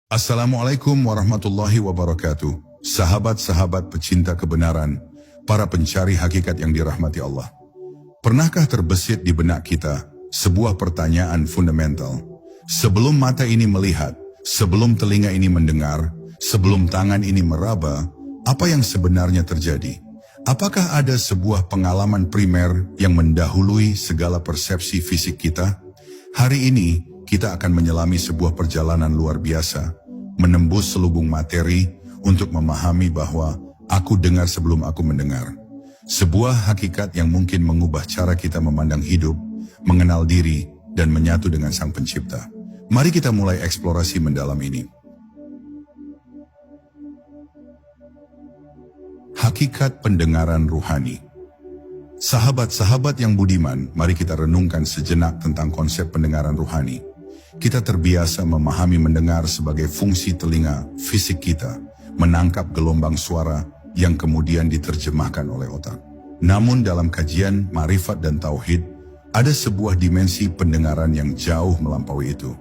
Assalamualaikum warahmatullahi wabarakatuh. Sahabat-sahabat pecinta kebenaran, para pencari hakikat yang dirahmati Allah. Pernahkah terbesit di benak kita sebuah pertanyaan fundamental? Sebelum mata ini melihat, sebelum telinga ini mendengar, sebelum tangan ini meraba, apa yang sebenarnya terjadi? Apakah ada sebuah pengalaman primer yang mendahului segala persepsi fisik kita? Hari ini, kita akan menyelami sebuah perjalanan luar biasa, menembus selubung materi untuk memahami bahwa aku dengar sebelum aku mendengar. Sebuah hakikat yang mungkin mengubah cara kita memandang hidup, mengenal diri, dan menyatu dengan Sang Pencipta. Mari kita mulai eksplorasi mendalam ini. Hakikat pendengaran ruhani. Sahabat-sahabat yang budiman, mari kita renungkan sejenak tentang konsep pendengaran ruhani. Kita terbiasa memahami mendengar sebagai fungsi telinga fisik kita, menangkap gelombang suara yang kemudian diterjemahkan oleh otak. Namun dalam kajian Ma'rifat dan Tauhid, ada sebuah dimensi pendengaran yang jauh melampaui itu.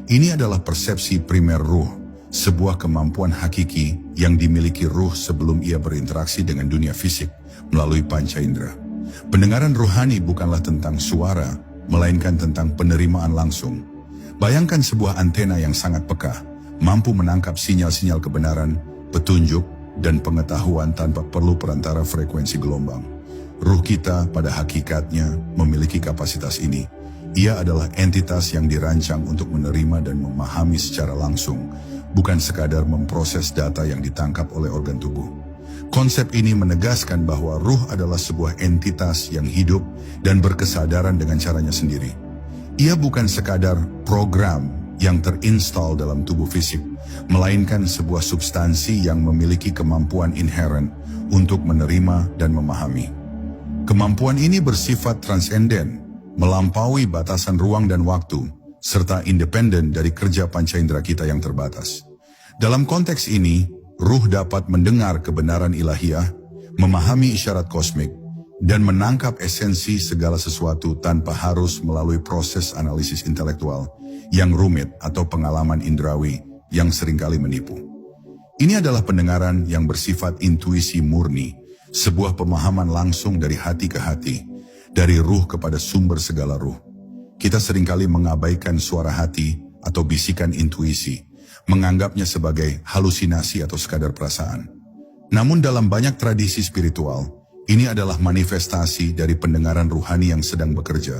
Ini adalah persepsi primer ruh, sebuah kemampuan hakiki yang dimiliki ruh sebelum ia berinteraksi dengan dunia fisik melalui panca indera. Pendengaran ruhani bukanlah tentang suara, melainkan tentang penerimaan langsung. Bayangkan sebuah antena yang sangat peka, mampu menangkap sinyal-sinyal kebenaran, petunjuk, dan pengetahuan tanpa perlu perantara frekuensi gelombang. Ruh kita pada hakikatnya memiliki kapasitas ini. Ia adalah entitas yang dirancang untuk menerima dan memahami secara langsung, bukan sekadar memproses data yang ditangkap oleh organ tubuh. Konsep ini menegaskan bahwa ruh adalah sebuah entitas yang hidup dan berkesadaran dengan caranya sendiri. Ia bukan sekadar program yang terinstal dalam tubuh fisik, melainkan sebuah substansi yang memiliki kemampuan inheren untuk menerima dan memahami. Kemampuan ini bersifat transenden, melampaui batasan ruang dan waktu, serta independen dari kerja panca indera kita yang terbatas. Dalam konteks ini, ruh dapat mendengar kebenaran ilahiyah, memahami isyarat kosmik, dan menangkap esensi segala sesuatu tanpa harus melalui proses analisis intelektual yang rumit atau pengalaman indrawi yang seringkali menipu. Ini adalah pendengaran yang bersifat intuisi murni, sebuah pemahaman langsung dari hati ke hati, dari ruh kepada sumber segala ruh. Kita seringkali mengabaikan suara hati atau bisikan intuisi, menganggapnya sebagai halusinasi atau sekadar perasaan. Namun dalam banyak tradisi spiritual, ini adalah manifestasi dari pendengaran ruhani yang sedang bekerja.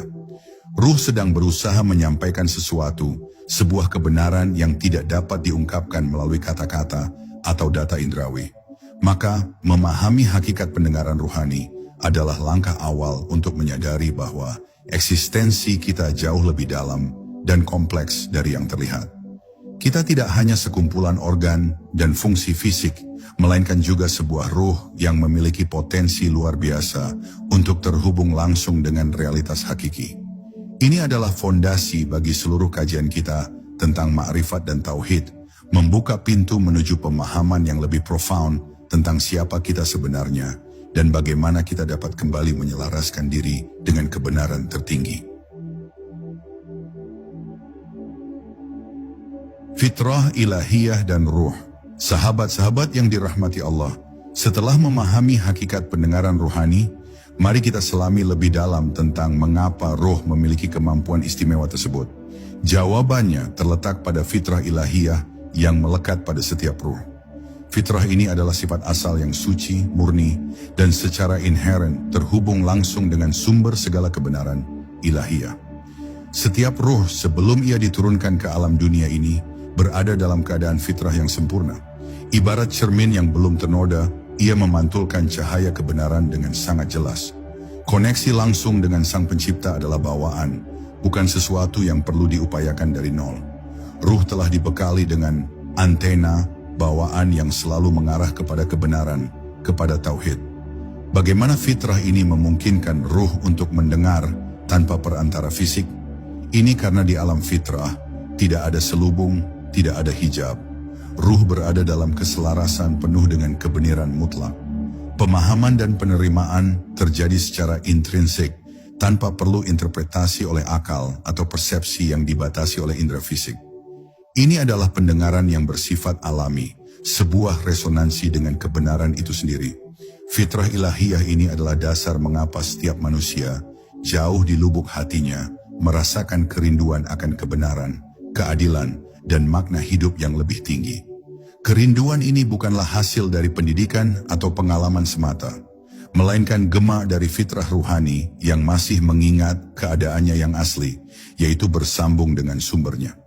Ruh sedang berusaha menyampaikan sesuatu, sebuah kebenaran yang tidak dapat diungkapkan melalui kata-kata atau data indrawi. Maka, memahami hakikat pendengaran ruhani adalah langkah awal untuk menyadari bahwa eksistensi kita jauh lebih dalam dan kompleks dari yang terlihat. Kita tidak hanya sekumpulan organ dan fungsi fisik, melainkan juga sebuah ruh yang memiliki potensi luar biasa untuk terhubung langsung dengan realitas hakiki. Ini adalah fondasi bagi seluruh kajian kita tentang Ma'rifat dan Tauhid, membuka pintu menuju pemahaman yang lebih profound tentang siapa kita sebenarnya dan bagaimana kita dapat kembali menyelaraskan diri dengan kebenaran tertinggi. Fitrah ilahiyah dan ruh. Sahabat-sahabat yang dirahmati Allah, setelah memahami hakikat pendengaran ruhani, mari kita selami lebih dalam tentang mengapa ruh memiliki kemampuan istimewa tersebut. Jawabannya terletak pada fitrah ilahiyah yang melekat pada setiap ruh. Fitrah ini adalah sifat asal yang suci, murni, dan secara inheren terhubung langsung dengan sumber segala kebenaran, ilahiyah. Setiap ruh sebelum ia diturunkan ke alam dunia ini, berada dalam keadaan fitrah yang sempurna. Ibarat cermin yang belum ternoda, ia memantulkan cahaya kebenaran dengan sangat jelas. Koneksi langsung dengan Sang Pencipta adalah bawaan, bukan sesuatu yang perlu diupayakan dari nol. Ruh telah dibekali dengan antena, bawaan yang selalu mengarah kepada kebenaran, kepada tauhid. Bagaimana fitrah ini memungkinkan ruh untuk mendengar tanpa perantara fisik? Ini karena di alam fitrah, tidak ada selubung, tidak ada hijab. Ruh berada dalam keselarasan penuh dengan kebenaran mutlak. Pemahaman dan penerimaan terjadi secara intrinsik, tanpa perlu interpretasi oleh akal atau persepsi yang dibatasi oleh indera fisik. Ini adalah pendengaran yang bersifat alami, sebuah resonansi dengan kebenaran itu sendiri. Fitrah ilahiyah ini adalah dasar mengapa setiap manusia, jauh di lubuk hatinya, merasakan kerinduan akan kebenaran, keadilan, dan makna hidup yang lebih tinggi. Kerinduan ini bukanlah hasil dari pendidikan atau pengalaman semata, melainkan gema dari fitrah ruhani yang masih mengingat keadaannya yang asli, yaitu bersambung dengan sumbernya.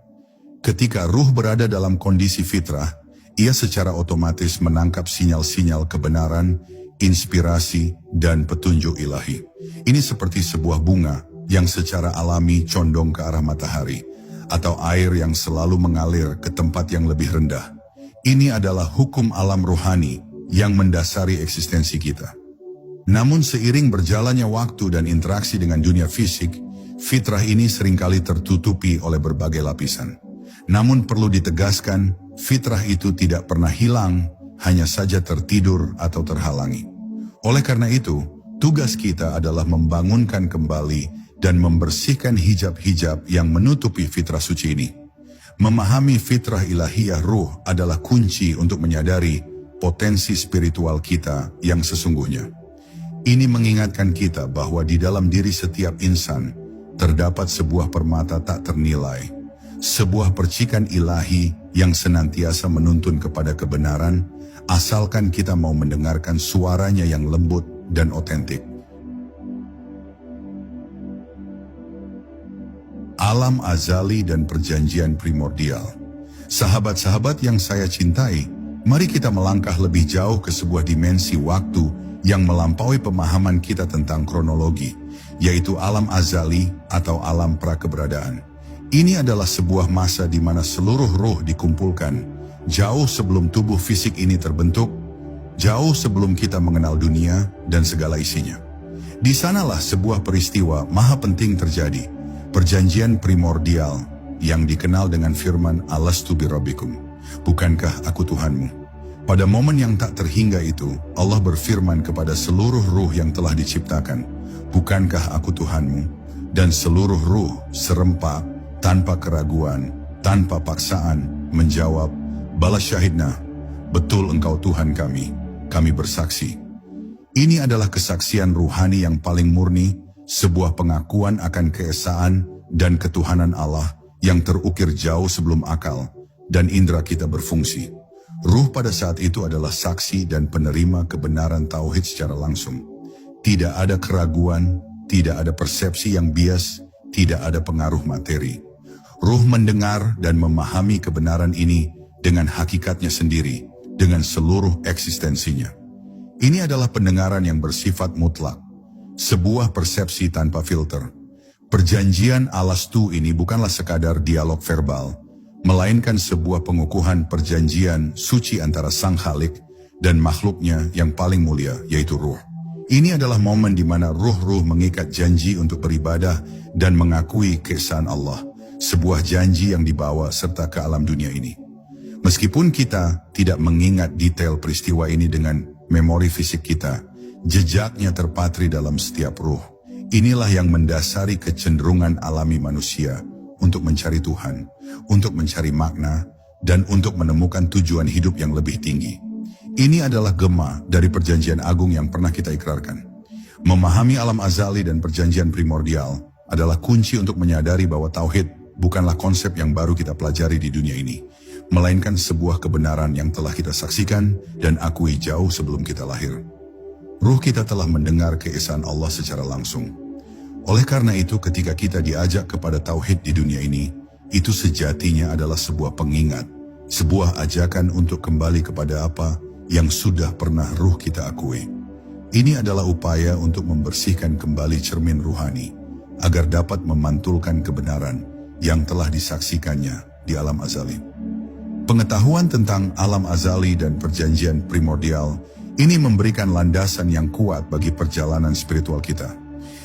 Ketika ruh berada dalam kondisi fitrah, ia secara otomatis menangkap sinyal-sinyal kebenaran, inspirasi, dan petunjuk ilahi. Ini seperti sebuah bunga yang secara alami condong ke arah matahari, atau air yang selalu mengalir ke tempat yang lebih rendah. Ini adalah hukum alam rohani yang mendasari eksistensi kita. Namun seiring berjalannya waktu dan interaksi dengan dunia fisik, fitrah ini seringkali tertutupi oleh berbagai lapisan. Namun perlu ditegaskan, fitrah itu tidak pernah hilang, hanya saja tertidur atau terhalangi. Oleh karena itu, tugas kita adalah membangunkan kembali dan membersihkan hijab-hijab yang menutupi fitrah suci ini. Memahami fitrah ilahiyah ruh adalah kunci untuk menyadari potensi spiritual kita yang sesungguhnya. Ini mengingatkan kita bahwa di dalam diri setiap insan terdapat sebuah permata tak ternilai, sebuah percikan ilahi yang senantiasa menuntun kepada kebenaran, asalkan kita mau mendengarkan suaranya yang lembut dan otentik. Alam azali dan perjanjian primordial. Sahabat-sahabat yang saya cintai, mari kita melangkah lebih jauh ke sebuah dimensi waktu yang melampaui pemahaman kita tentang kronologi, yaitu alam azali atau alam prakeberadaan. Ini adalah sebuah masa di mana seluruh ruh dikumpulkan, jauh sebelum tubuh fisik ini terbentuk, jauh sebelum kita mengenal dunia dan segala isinya. Di sanalah sebuah peristiwa maha penting terjadi, perjanjian primordial yang dikenal dengan firman Alastu birabbikum, bukankah aku Tuhanmu? Pada momen yang tak terhingga itu, Allah berfirman kepada seluruh ruh yang telah diciptakan, bukankah aku Tuhanmu? Dan seluruh ruh serempak, tanpa keraguan, tanpa paksaan, menjawab, balas syahidna, betul engkau Tuhan kami bersaksi. Ini adalah kesaksian ruhani yang paling murni, sebuah pengakuan akan keesaan dan ketuhanan Allah yang terukir jauh sebelum akal dan indera kita berfungsi. Ruh pada saat itu adalah saksi dan penerima kebenaran tauhid secara langsung. Tidak ada keraguan, tidak ada persepsi yang bias, tidak ada pengaruh materi. Ruh mendengar dan memahami kebenaran ini dengan hakikatnya sendiri, dengan seluruh eksistensinya. Ini adalah pendengaran yang bersifat mutlak, sebuah persepsi tanpa filter. Perjanjian Alastu ini bukanlah sekadar dialog verbal, melainkan sebuah pengukuhan perjanjian suci antara Sang Khalik dan makhluknya yang paling mulia, yaitu ruh. Ini adalah momen di mana ruh-ruh mengikat janji untuk beribadah dan mengakui keesaan Allah, sebuah janji yang dibawa serta ke alam dunia ini. Meskipun kita tidak mengingat detail peristiwa ini dengan memori fisik kita, jejaknya terpatri dalam setiap ruh. Inilah yang mendasari kecenderungan alami manusia untuk mencari Tuhan, untuk mencari makna, dan untuk menemukan tujuan hidup yang lebih tinggi. Ini adalah gema dari perjanjian agung yang pernah kita ikrarkan. Memahami alam azali dan perjanjian primordial adalah kunci untuk menyadari bahwa tauhid bukanlah konsep yang baru kita pelajari di dunia ini, melainkan sebuah kebenaran yang telah kita saksikan dan akui jauh sebelum kita lahir. Ruh kita telah mendengar keesaan Allah secara langsung. Oleh karena itu, ketika kita diajak kepada tauhid di dunia ini, itu sejatinya adalah sebuah pengingat, sebuah ajakan untuk kembali kepada apa yang sudah pernah ruh kita akui. Ini adalah upaya untuk membersihkan kembali cermin ruhani, agar dapat memantulkan kebenaran yang telah disaksikannya di alam azali. Pengetahuan tentang alam azali dan perjanjian primordial ini memberikan landasan yang kuat bagi perjalanan spiritual kita.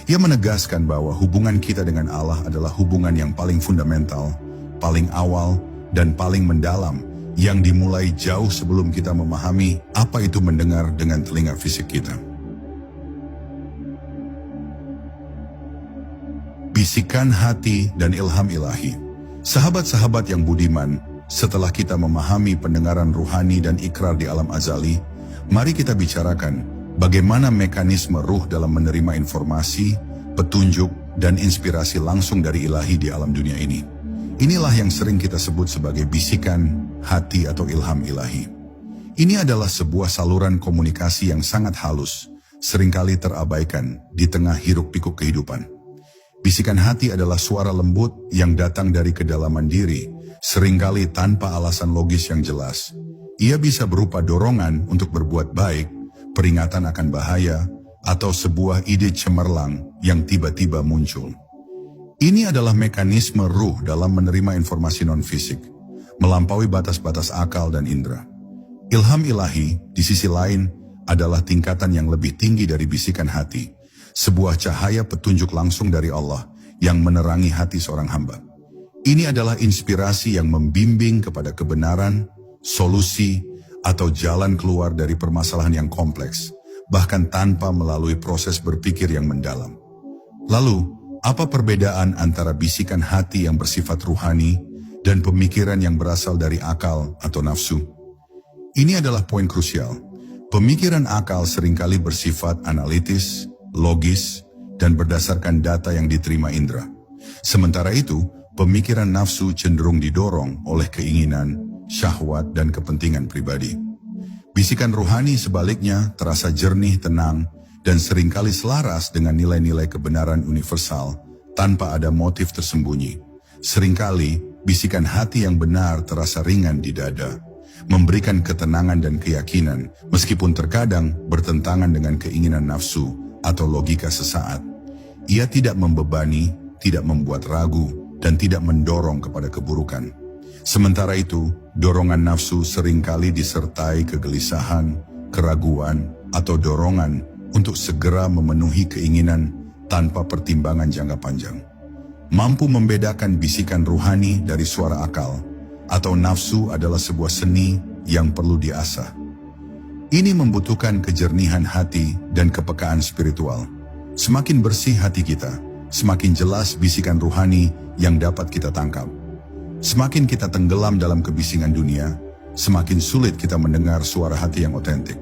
Ia menegaskan bahwa hubungan kita dengan Allah adalah hubungan yang paling fundamental, paling awal, dan paling mendalam, yang dimulai jauh sebelum kita memahami apa itu mendengar dengan telinga fisik kita. Bisikan hati dan ilham ilahi. Sahabat-sahabat yang budiman, setelah kita memahami pendengaran ruhani dan ikrar di alam azali, mari kita bicarakan bagaimana mekanisme ruh dalam menerima informasi, petunjuk, dan inspirasi langsung dari ilahi di alam dunia ini. Inilah yang sering kita sebut sebagai bisikan hati atau ilham ilahi. Ini adalah sebuah saluran komunikasi yang sangat halus, seringkali terabaikan di tengah hiruk-pikuk kehidupan. Bisikan hati adalah suara lembut yang datang dari kedalaman diri, seringkali tanpa alasan logis yang jelas. Ia bisa berupa dorongan untuk berbuat baik, peringatan akan bahaya, atau sebuah ide cemerlang yang tiba-tiba muncul. Ini adalah mekanisme ruh dalam menerima informasi non-fisik, melampaui batas-batas akal dan indera. Ilham ilahi, di sisi lain, adalah tingkatan yang lebih tinggi dari bisikan hati, sebuah cahaya petunjuk langsung dari Allah yang menerangi hati seorang hamba. Ini adalah inspirasi yang membimbing kepada kebenaran, solusi, atau jalan keluar dari permasalahan yang kompleks, bahkan tanpa melalui proses berpikir yang mendalam. Lalu, apa perbedaan antara bisikan hati yang bersifat ruhani dan pemikiran yang berasal dari akal atau nafsu? Ini adalah poin krusial. Pemikiran akal seringkali bersifat analitis, logis, dan berdasarkan data yang diterima indera. Sementara itu, pemikiran nafsu cenderung didorong oleh keinginan, syahwat, dan kepentingan pribadi. Bisikan ruhani sebaliknya terasa jernih, tenang, dan seringkali selaras dengan nilai-nilai kebenaran universal tanpa ada motif tersembunyi. Seringkali, bisikan hati yang benar terasa ringan di dada, memberikan ketenangan dan keyakinan, meskipun terkadang bertentangan dengan keinginan nafsu atau logika sesaat. Ia tidak membebani, tidak membuat ragu, dan tidak mendorong kepada keburukan. Sementara itu, dorongan nafsu seringkali disertai kegelisahan, keraguan, atau dorongan untuk segera memenuhi keinginan tanpa pertimbangan jangka panjang. Mampu membedakan bisikan ruhani dari suara akal, atau nafsu adalah sebuah seni yang perlu diasah. Ini membutuhkan kejernihan hati dan kepekaan spiritual. Semakin bersih hati kita, semakin jelas bisikan ruhani yang dapat kita tangkap. Semakin kita tenggelam dalam kebisingan dunia, semakin sulit kita mendengar suara hati yang otentik.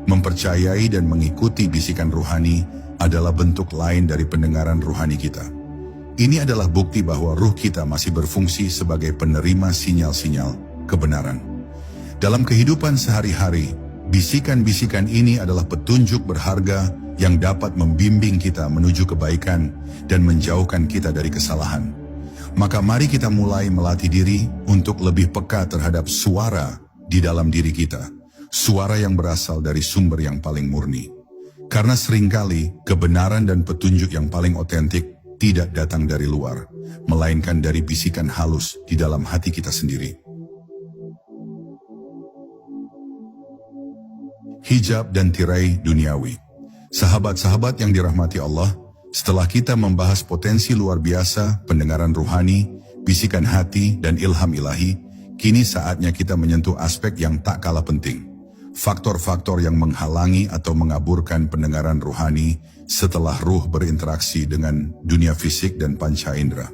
Mempercayai dan mengikuti bisikan ruhani adalah bentuk lain dari pendengaran ruhani kita. Ini adalah bukti bahwa ruh kita masih berfungsi sebagai penerima sinyal-sinyal kebenaran. Dalam kehidupan sehari-hari, bisikan-bisikan ini adalah petunjuk berharga yang dapat membimbing kita menuju kebaikan dan menjauhkan kita dari kesalahan. Maka mari kita mulai melatih diri untuk lebih peka terhadap suara di dalam diri kita. Suara yang berasal dari sumber yang paling murni. Karena seringkali kebenaran dan petunjuk yang paling otentik tidak datang dari luar, melainkan dari bisikan halus di dalam hati kita sendiri. Hijab dan tirai duniawi. Sahabat-sahabat yang dirahmati Allah, setelah kita membahas potensi luar biasa, pendengaran ruhani, bisikan hati, dan ilham ilahi, kini saatnya kita menyentuh aspek yang tak kalah penting. Faktor-faktor yang menghalangi atau mengaburkan pendengaran ruhani setelah ruh berinteraksi dengan dunia fisik dan panca indera.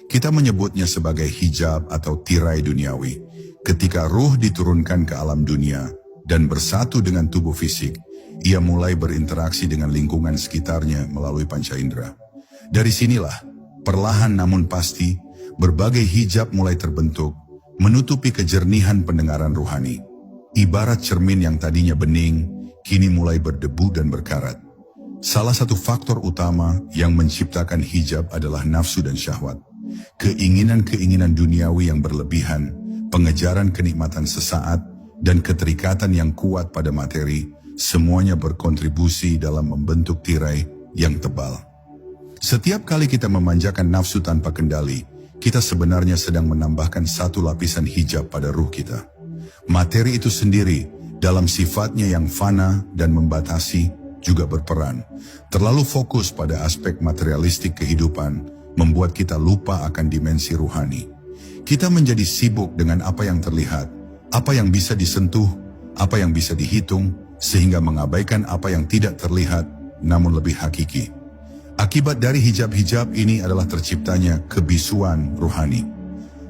Kita menyebutnya sebagai hijab atau tirai duniawi. Ketika ruh diturunkan ke alam dunia dan bersatu dengan tubuh fisik, ia mulai berinteraksi dengan lingkungan sekitarnya melalui panca indera. Dari sinilah, perlahan namun pasti, berbagai hijab mulai terbentuk, menutupi kejernihan pendengaran ruhani. Ibarat cermin yang tadinya bening, kini mulai berdebu dan berkarat. Salah satu faktor utama yang menciptakan hijab adalah nafsu dan syahwat. Keinginan-keinginan duniawi yang berlebihan, pengejaran kenikmatan sesaat, dan keterikatan yang kuat pada materi, semuanya berkontribusi dalam membentuk tirai yang tebal. Setiap kali kita memanjakan nafsu tanpa kendali, kita sebenarnya sedang menambahkan satu lapisan hijab pada ruh kita. Materi itu sendiri, dalam sifatnya yang fana dan membatasi, juga berperan. Terlalu fokus pada aspek materialistik kehidupan, membuat kita lupa akan dimensi ruhani. Kita menjadi sibuk dengan apa yang terlihat, apa yang bisa disentuh, apa yang bisa dihitung, sehingga mengabaikan apa yang tidak terlihat, namun lebih hakiki. Akibat dari hijab-hijab ini adalah terciptanya kebisuan ruhani.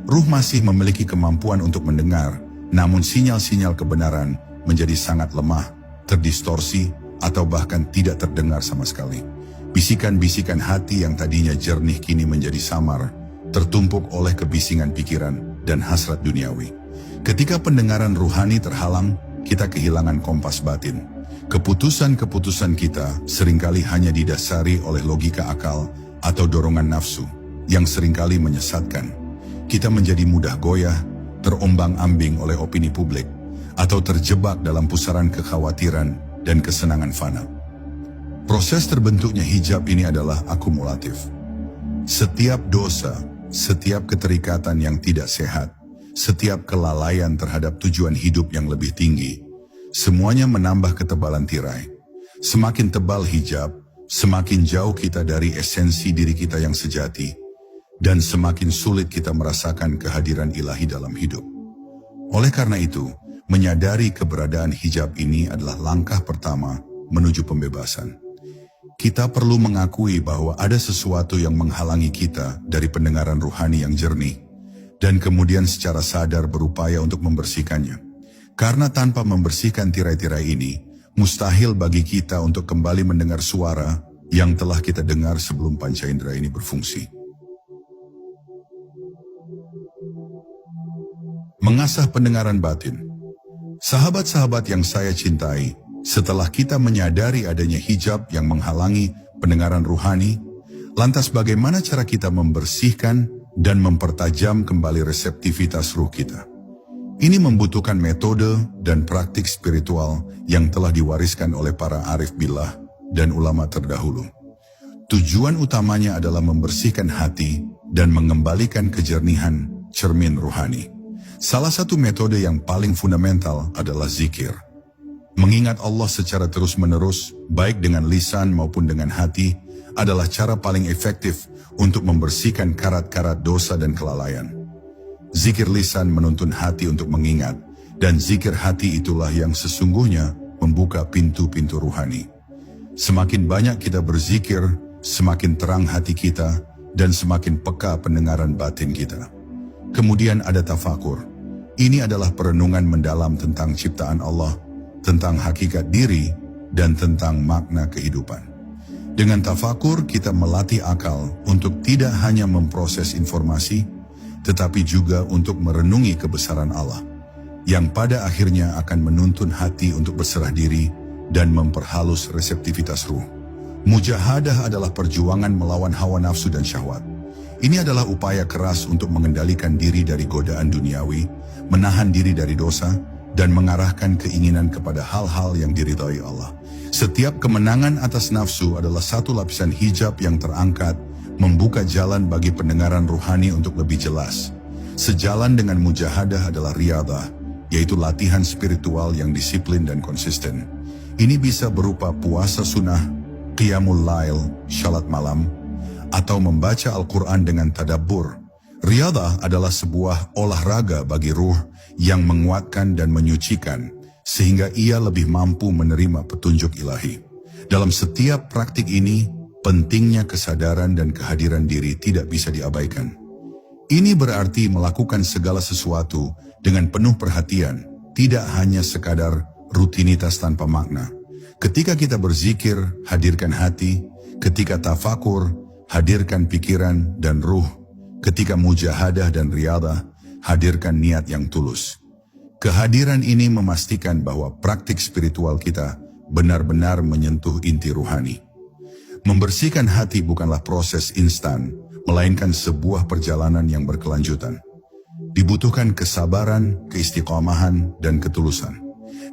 Ruh masih memiliki kemampuan untuk mendengar, namun sinyal-sinyal kebenaran menjadi sangat lemah, terdistorsi, atau bahkan tidak terdengar sama sekali. Bisikan-bisikan hati yang tadinya jernih kini menjadi samar, tertumpuk oleh kebisingan pikiran dan hasrat duniawi. Ketika pendengaran ruhani terhalang, kita kehilangan kompas batin. Keputusan-keputusan kita seringkali hanya didasari oleh logika akal atau dorongan nafsu yang seringkali menyesatkan. Kita menjadi mudah goyah, terombang-ambing oleh opini publik, atau terjebak dalam pusaran kekhawatiran dan kesenangan fana. Proses terbentuknya hijab ini adalah akumulatif. Setiap dosa, setiap keterikatan yang tidak sehat, setiap kelalaian terhadap tujuan hidup yang lebih tinggi, semuanya menambah ketebalan tirai. Semakin tebal hijab, semakin jauh kita dari esensi diri kita yang sejati, dan semakin sulit kita merasakan kehadiran ilahi dalam hidup. Oleh karena itu, menyadari keberadaan hijab ini adalah langkah pertama menuju pembebasan. Kita perlu mengakui bahwa ada sesuatu yang menghalangi kita dari pendengaran ruhani yang jernih, dan kemudian secara sadar berupaya untuk membersihkannya. Karena tanpa membersihkan tirai-tirai ini, mustahil bagi kita untuk kembali mendengar suara yang telah kita dengar sebelum panca indera ini berfungsi. Mengasah pendengaran batin. Sahabat-sahabat yang saya cintai, setelah kita menyadari adanya hijab yang menghalangi pendengaran ruhani, lantas bagaimana cara kita membersihkan dan mempertajam kembali reseptivitas ruh kita? Ini membutuhkan metode dan praktik spiritual yang telah diwariskan oleh para arif billah dan ulama terdahulu. Tujuan utamanya adalah membersihkan hati dan mengembalikan kejernihan cermin ruhani. Salah satu metode yang paling fundamental adalah zikir. Mengingat Allah secara terus-menerus, baik dengan lisan maupun dengan hati, adalah cara paling efektif untuk membersihkan karat-karat dosa dan kelalaian. Zikir lisan menuntun hati untuk mengingat, dan zikir hati itulah yang sesungguhnya membuka pintu-pintu ruhani. Semakin banyak kita berzikir, semakin terang hati kita, dan semakin peka pendengaran batin kita. Kemudian ada tafakur. Ini adalah perenungan mendalam tentang ciptaan Allah, tentang hakikat diri, dan tentang makna kehidupan. Dengan tafakur, kita melatih akal untuk tidak hanya memproses informasi, tetapi juga untuk merenungi kebesaran Allah, yang pada akhirnya akan menuntun hati untuk berserah diri dan memperhalus reseptivitas ruh. Mujahadah adalah perjuangan melawan hawa nafsu dan syahwat. Ini adalah upaya keras untuk mengendalikan diri dari godaan duniawi, menahan diri dari dosa, dan mengarahkan keinginan kepada hal-hal yang diridhai Allah. Setiap kemenangan atas nafsu adalah satu lapisan hijab yang terangkat, membuka jalan bagi pendengaran ruhani untuk lebih jelas. Sejalan dengan mujahadah adalah riyadah, yaitu latihan spiritual yang disiplin dan konsisten. Ini bisa berupa puasa sunnah, qiyamul lail, salat malam, atau membaca Al-Quran dengan tadabbur. Riyadah adalah sebuah olahraga bagi ruh yang menguatkan dan menyucikan, sehingga ia lebih mampu menerima petunjuk ilahi. Dalam setiap praktik ini, pentingnya kesadaran dan kehadiran diri tidak bisa diabaikan. Ini berarti melakukan segala sesuatu dengan penuh perhatian, tidak hanya sekadar rutinitas tanpa makna. Ketika kita berzikir, hadirkan hati. Ketika tafakur, hadirkan pikiran dan ruh. Ketika mujahadah dan riyadah, hadirkan niat yang tulus. Kehadiran ini memastikan bahwa praktik spiritual kita benar-benar menyentuh inti ruhani. Membersihkan hati bukanlah proses instan, melainkan sebuah perjalanan yang berkelanjutan. Dibutuhkan kesabaran, keistiqomahan, dan ketulusan.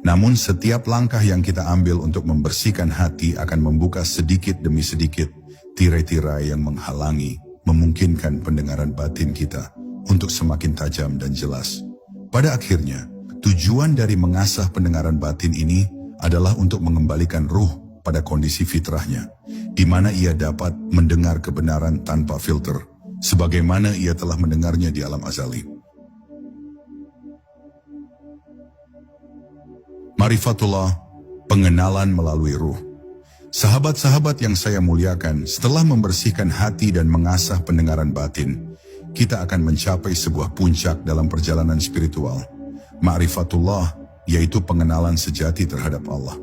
Namun setiap langkah yang kita ambil untuk membersihkan hati akan membuka sedikit demi sedikit tirai-tirai yang menghalangi, memungkinkan pendengaran batin kita untuk semakin tajam dan jelas. Pada akhirnya, tujuan dari mengasah pendengaran batin ini adalah untuk mengembalikan ruh pada kondisi fitrahnya, di mana ia dapat mendengar kebenaran tanpa filter, sebagaimana ia telah mendengarnya di alam azali. Marifatullah, pengenalan melalui ruh. Sahabat-sahabat yang saya muliakan, setelah membersihkan hati dan mengasah pendengaran batin, kita akan mencapai sebuah puncak dalam perjalanan spiritual. Ma'rifatullah, yaitu pengenalan sejati terhadap Allah.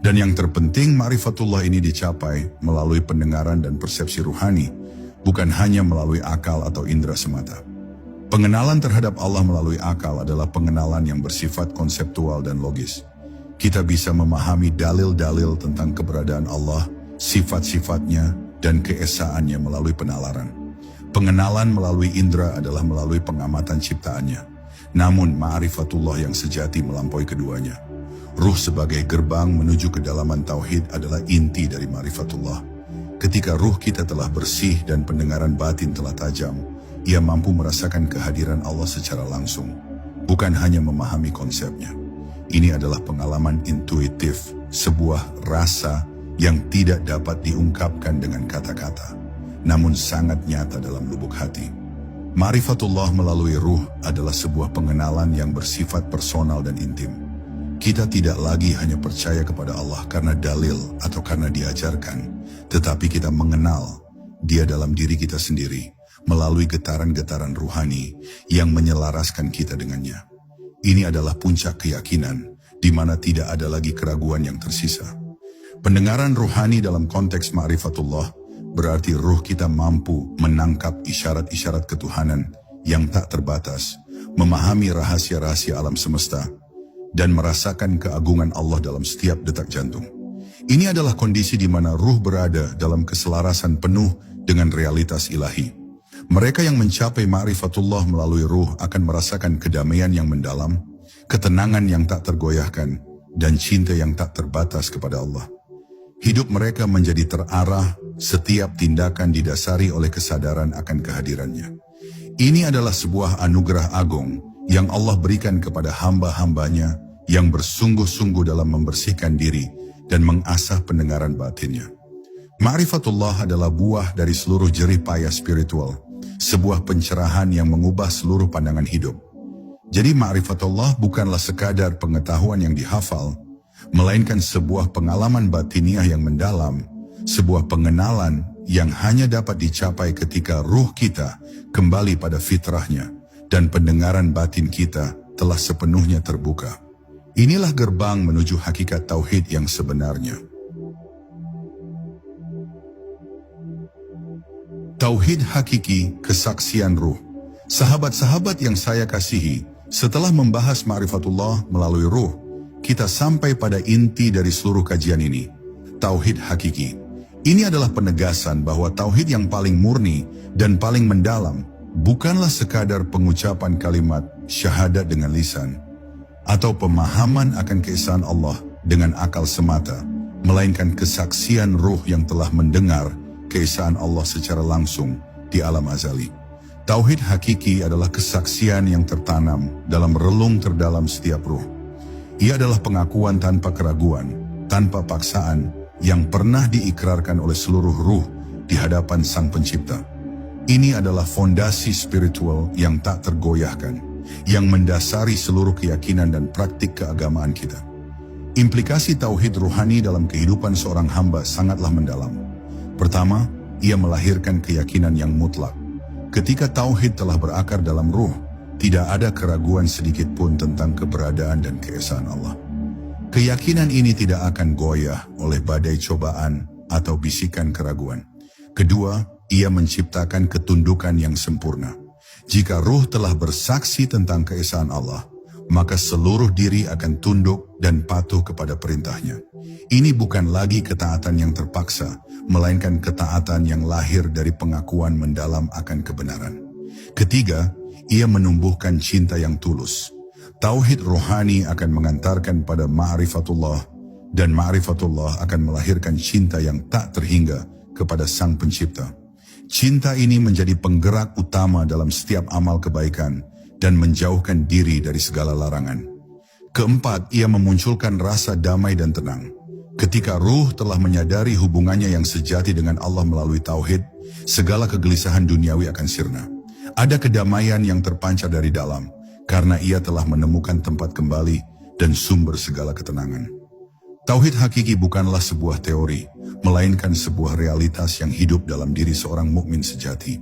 Dan yang terpenting, ma'rifatullah ini dicapai melalui pendengaran dan persepsi ruhani, bukan hanya melalui akal atau indera semata. Pengenalan terhadap Allah melalui akal adalah pengenalan yang bersifat konseptual dan logis. Kita bisa memahami dalil-dalil tentang keberadaan Allah, sifat-sifatnya, dan keesaannya melalui penalaran. Pengenalan melalui indera adalah melalui pengamatan ciptaannya. Namun ma'rifatullah yang sejati melampaui keduanya. Ruh sebagai gerbang menuju kedalaman tauhid adalah inti dari ma'rifatullah. Ketika ruh kita telah bersih dan pendengaran batin telah tajam, ia mampu merasakan kehadiran Allah secara langsung, bukan hanya memahami konsepnya. Ini adalah pengalaman intuitif, sebuah rasa yang tidak dapat diungkapkan dengan kata-kata, namun sangat nyata dalam lubuk hati. Ma'rifatullah melalui ruh adalah sebuah pengenalan yang bersifat personal dan intim. Kita tidak lagi hanya percaya kepada Allah karena dalil atau karena diajarkan, tetapi kita mengenal Dia dalam diri kita sendiri melalui getaran-getaran ruhani yang menyelaraskan kita dengannya. Ini adalah puncak keyakinan di mana tidak ada lagi keraguan yang tersisa. Pendengaran ruhani dalam konteks ma'rifatullah berarti ruh kita mampu menangkap isyarat-isyarat ketuhanan yang tak terbatas, memahami rahasia-rahasia alam semesta, dan merasakan keagungan Allah dalam setiap detak jantung. Ini adalah kondisi di mana ruh berada dalam keselarasan penuh dengan realitas ilahi. Mereka yang mencapai ma'rifatullah melalui ruh akan merasakan kedamaian yang mendalam, ketenangan yang tak tergoyahkan, dan cinta yang tak terbatas kepada Allah. Hidup mereka menjadi terarah, setiap tindakan didasari oleh kesadaran akan kehadirannya. Ini adalah sebuah anugerah agung yang Allah berikan kepada hamba-hambanya yang bersungguh-sungguh dalam membersihkan diri dan mengasah pendengaran batinnya. Ma'rifatullah adalah buah dari seluruh jerih payah spiritual, sebuah pencerahan yang mengubah seluruh pandangan hidup. Jadi ma'rifatullah bukanlah sekadar pengetahuan yang dihafal, melainkan sebuah pengalaman batiniah yang mendalam, sebuah pengenalan yang hanya dapat dicapai ketika ruh kita kembali pada fitrahnya dan pendengaran batin kita telah sepenuhnya terbuka. Inilah gerbang menuju hakikat tauhid yang sebenarnya. Tauhid hakiki, kesaksian ruh. Sahabat-sahabat yang saya kasihi, setelah membahas ma'rifatullah melalui ruh, kita sampai pada inti dari seluruh kajian ini, tauhid hakiki. Ini adalah penegasan bahwa tauhid yang paling murni dan paling mendalam bukanlah sekadar pengucapan kalimat syahadat dengan lisan, atau pemahaman akan keesaan Allah dengan akal semata, melainkan kesaksian ruh yang telah mendengar keesaan Allah secara langsung di alam azali. Tauhid hakiki adalah kesaksian yang tertanam dalam relung terdalam setiap ruh. Ia adalah pengakuan tanpa keraguan, tanpa paksaan, yang pernah diikrarkan oleh seluruh ruh di hadapan Sang Pencipta. Ini adalah fondasi spiritual yang tak tergoyahkan, yang mendasari seluruh keyakinan dan praktik keagamaan kita. Implikasi tauhid ruhani dalam kehidupan seorang hamba sangatlah mendalam. Pertama, ia melahirkan keyakinan yang mutlak. Ketika tauhid telah berakar dalam ruh, tidak ada keraguan sedikit pun tentang keberadaan dan keesaan Allah. Keyakinan ini tidak akan goyah oleh badai cobaan atau bisikan keraguan. Kedua, ia menciptakan ketundukan yang sempurna. Jika ruh telah bersaksi tentang keesaan Allah, maka seluruh diri akan tunduk dan patuh kepada perintahnya. Ini bukan lagi ketaatan yang terpaksa, melainkan ketaatan yang lahir dari pengakuan mendalam akan kebenaran. Ketiga, ia menumbuhkan cinta yang tulus. Tauhid rohani akan mengantarkan pada ma'rifatullah, dan ma'rifatullah akan melahirkan cinta yang tak terhingga kepada Sang Pencipta. Cinta ini menjadi penggerak utama dalam setiap amal kebaikan dan menjauhkan diri dari segala larangan. Keempat, ia memunculkan rasa damai dan tenang. Ketika ruh telah menyadari hubungannya yang sejati dengan Allah melalui tauhid, segala kegelisahan duniawi akan sirna. Ada kedamaian yang terpancar dari dalam, karena ia telah menemukan tempat kembali dan sumber segala ketenangan. Tauhid hakiki bukanlah sebuah teori, melainkan sebuah realitas yang hidup dalam diri seorang mukmin sejati.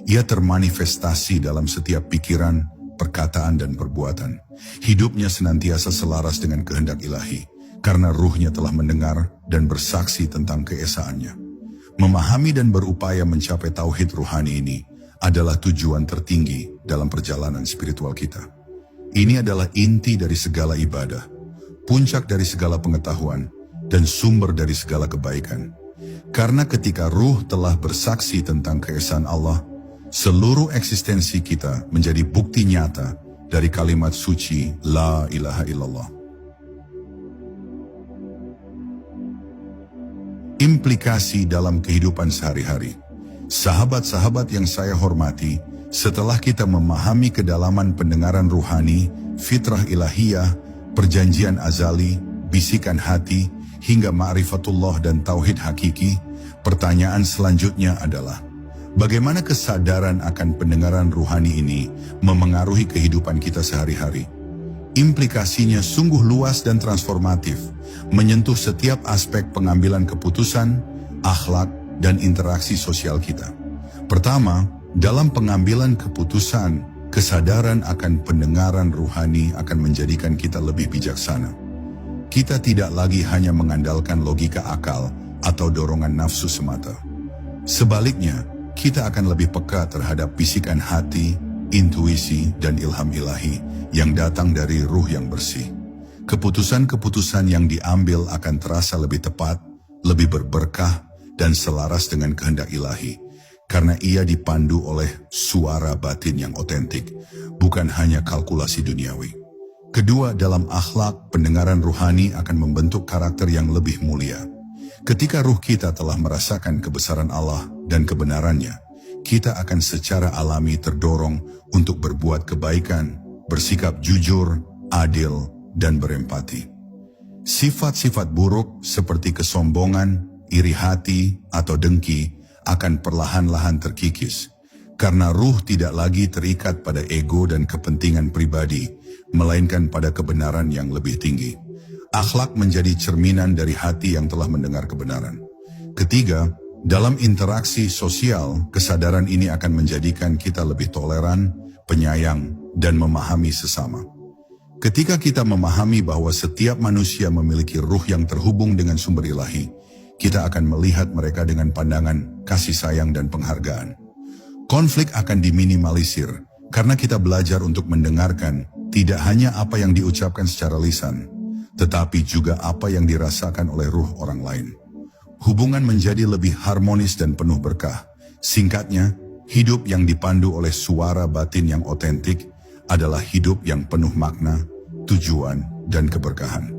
Ia termanifestasi dalam setiap pikiran, perkataan, dan perbuatan. Hidupnya senantiasa selaras dengan kehendak ilahi, karena ruhnya telah mendengar dan bersaksi tentang keesaannya. Memahami dan berupaya mencapai tauhid ruhani ini adalah tujuan tertinggi dalam perjalanan spiritual kita. Ini adalah inti dari segala ibadah, puncak dari segala pengetahuan, dan sumber dari segala kebaikan. Karena ketika ruh telah bersaksi tentang keesaan Allah, seluruh eksistensi kita menjadi bukti nyata dari kalimat suci La ilaha illallah. Implikasi dalam kehidupan sehari-hari. Sahabat-sahabat yang saya hormati, setelah kita memahami kedalaman pendengaran ruhani, fitrah ilahiyah, perjanjian azali, bisikan hati, hingga ma'rifatullah dan tauhid hakiki, pertanyaan selanjutnya adalah, bagaimana kesadaran akan pendengaran ruhani ini memengaruhi kehidupan kita sehari-hari? Implikasinya sungguh luas dan transformatif, menyentuh setiap aspek pengambilan keputusan, akhlak, dan interaksi sosial kita. Pertama, dalam pengambilan keputusan, kesadaran akan pendengaran ruhani akan menjadikan kita lebih bijaksana. Kita tidak lagi hanya mengandalkan logika akal atau dorongan nafsu semata. Sebaliknya, kita akan lebih peka terhadap bisikan hati, intuisi, dan ilham ilahi yang datang dari ruh yang bersih. Keputusan-keputusan yang diambil akan terasa lebih tepat, lebih berberkah, dan selaras dengan kehendak ilahi, karena ia dipandu oleh suara batin yang otentik, bukan hanya kalkulasi duniawi. Kedua, dalam akhlak, pendengaran ruhani akan membentuk karakter yang lebih mulia. Ketika ruh kita telah merasakan kebesaran Allah dan kebenarannya, kita akan secara alami terdorong untuk berbuat kebaikan, bersikap jujur, adil, dan berempati. Sifat-sifat buruk seperti kesombongan, iri hati, atau dengki akan perlahan-lahan terkikis, karena ruh tidak lagi terikat pada ego dan kepentingan pribadi, melainkan pada kebenaran yang lebih tinggi. Akhlak menjadi cerminan dari hati yang telah mendengar kebenaran. Ketiga, dalam interaksi sosial, kesadaran ini akan menjadikan kita lebih toleran, penyayang, dan memahami sesama. Ketika kita memahami bahwa setiap manusia memiliki ruh yang terhubung dengan sumber ilahi, kita akan melihat mereka dengan pandangan kasih sayang dan penghargaan. Konflik akan diminimalisir karena kita belajar untuk mendengarkan tidak hanya apa yang diucapkan secara lisan, tetapi juga apa yang dirasakan oleh ruh orang lain. Hubungan menjadi lebih harmonis dan penuh berkah. Singkatnya, hidup yang dipandu oleh suara batin yang otentik adalah hidup yang penuh makna, tujuan, dan keberkahan.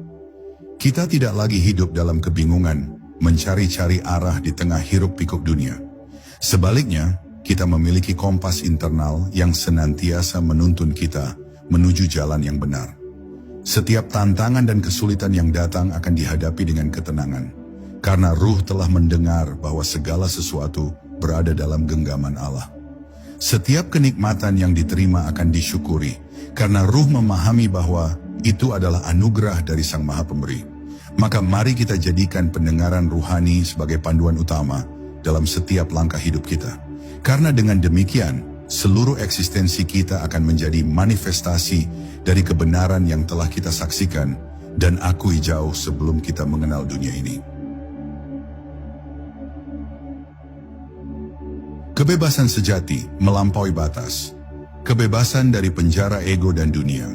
Kita tidak lagi hidup dalam kebingungan, mencari-cari arah di tengah hiruk-pikuk dunia. Sebaliknya, kita memiliki kompas internal yang senantiasa menuntun kita menuju jalan yang benar. Setiap tantangan dan kesulitan yang datang akan dihadapi dengan ketenangan, karena ruh telah mendengar bahwa segala sesuatu berada dalam genggaman Allah. Setiap kenikmatan yang diterima akan disyukuri, karena ruh memahami bahwa itu adalah anugerah dari Sang Maha Pemberi. Maka mari kita jadikan pendengaran ruhani sebagai panduan utama dalam setiap langkah hidup kita. Karena dengan demikian, seluruh eksistensi kita akan menjadi manifestasi dari kebenaran yang telah kita saksikan dan akui jauh sebelum kita mengenal dunia ini. Kebebasan sejati melampaui batas. Kebebasan dari penjara ego dan dunia.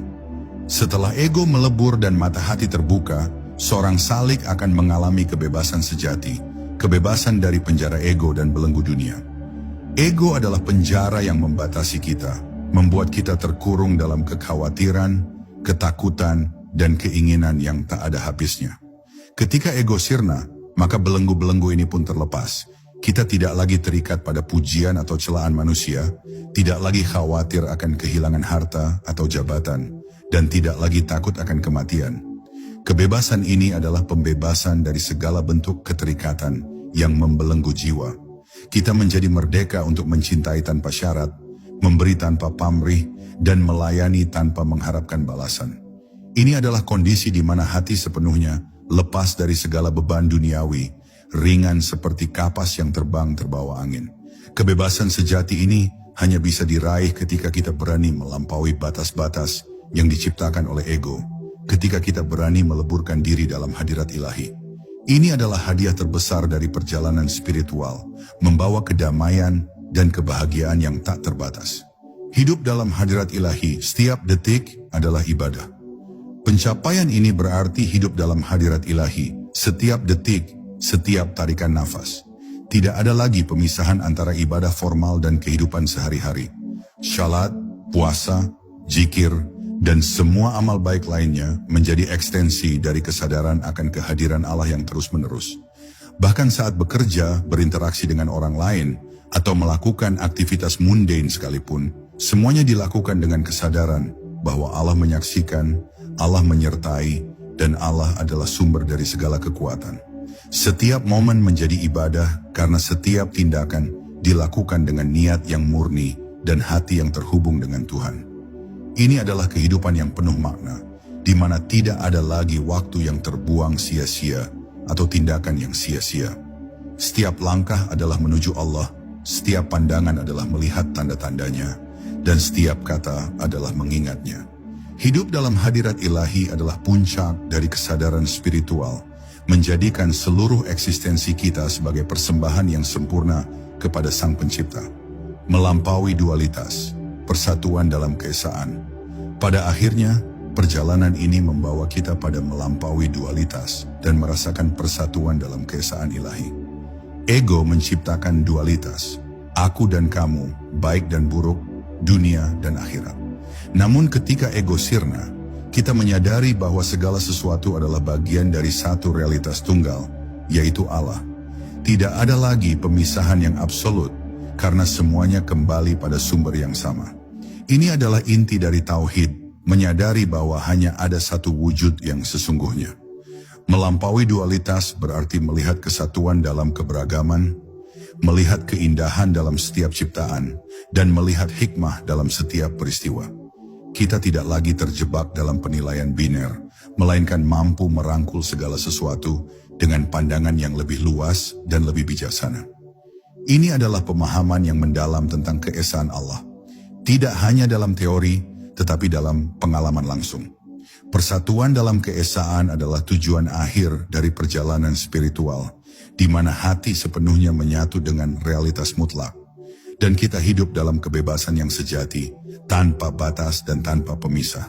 Setelah ego melebur dan mata hati terbuka, seorang salik akan mengalami kebebasan sejati, kebebasan dari penjara ego dan belenggu dunia. Ego adalah penjara yang membatasi kita, membuat kita terkurung dalam kekhawatiran, ketakutan, dan keinginan yang tak ada habisnya. Ketika ego sirna, maka belenggu-belenggu ini pun terlepas. Kita tidak lagi terikat pada pujian atau celaan manusia, tidak lagi khawatir akan kehilangan harta atau jabatan, dan tidak lagi takut akan kematian. Kebebasan ini adalah pembebasan dari segala bentuk keterikatan yang membelenggu jiwa. Kita menjadi merdeka untuk mencintai tanpa syarat, memberi tanpa pamrih, dan melayani tanpa mengharapkan balasan. Ini adalah kondisi di mana hati sepenuhnya lepas dari segala beban duniawi, ringan seperti kapas yang terbang terbawa angin. Kebebasan sejati ini hanya bisa diraih ketika kita berani melampaui batas-batas yang diciptakan oleh ego, ketika kita berani meleburkan diri dalam hadirat ilahi. Ini adalah hadiah terbesar dari perjalanan spiritual, membawa kedamaian dan kebahagiaan yang tak terbatas. Hidup dalam hadirat ilahi setiap detik adalah ibadah. Pencapaian ini berarti hidup dalam hadirat ilahi setiap detik, setiap tarikan nafas. Tidak ada lagi pemisahan antara ibadah formal dan kehidupan sehari-hari. Syalat, puasa, zikir, dan semua amal baik lainnya menjadi ekstensi dari kesadaran akan kehadiran Allah yang terus-menerus. Bahkan saat bekerja, berinteraksi dengan orang lain, atau melakukan aktivitas mundane sekalipun, semuanya dilakukan dengan kesadaran bahwa Allah menyaksikan, Allah menyertai, dan Allah adalah sumber dari segala kekuatan. Setiap momen menjadi ibadah karena setiap tindakan dilakukan dengan niat yang murni dan hati yang terhubung dengan Tuhan. Ini adalah kehidupan yang penuh makna, di mana tidak ada lagi waktu yang terbuang sia-sia atau tindakan yang sia-sia. Setiap langkah adalah menuju Allah, setiap pandangan adalah melihat tanda-tandanya, dan setiap kata adalah mengingatnya. Hidup dalam hadirat ilahi adalah puncak dari kesadaran spiritual, menjadikan seluruh eksistensi kita sebagai persembahan yang sempurna kepada Sang Pencipta. Melampaui dualitas, persatuan dalam keesaan. Pada akhirnya, perjalanan ini membawa kita pada melampaui dualitas dan merasakan persatuan dalam keesaan ilahi. Ego menciptakan dualitas, aku dan kamu, baik dan buruk, dunia dan akhirat. Namun ketika ego sirna, kita menyadari bahwa segala sesuatu adalah bagian dari satu realitas tunggal, yaitu Allah. Tidak ada lagi pemisahan yang absolut, karena semuanya kembali pada sumber yang sama. Ini adalah inti dari tauhid, menyadari bahwa hanya ada satu wujud yang sesungguhnya. Melampaui dualitas berarti melihat kesatuan dalam keberagaman, melihat keindahan dalam setiap ciptaan, dan melihat hikmah dalam setiap peristiwa. Kita tidak lagi terjebak dalam penilaian biner, melainkan mampu merangkul segala sesuatu dengan pandangan yang lebih luas dan lebih bijaksana. Ini adalah pemahaman yang mendalam tentang keesaan Allah. Tidak hanya dalam teori, tetapi dalam pengalaman langsung. Persatuan dalam keesaan adalah tujuan akhir dari perjalanan spiritual, di mana hati sepenuhnya menyatu dengan realitas mutlak. Dan kita hidup dalam kebebasan yang sejati, tanpa batas dan tanpa pemisah.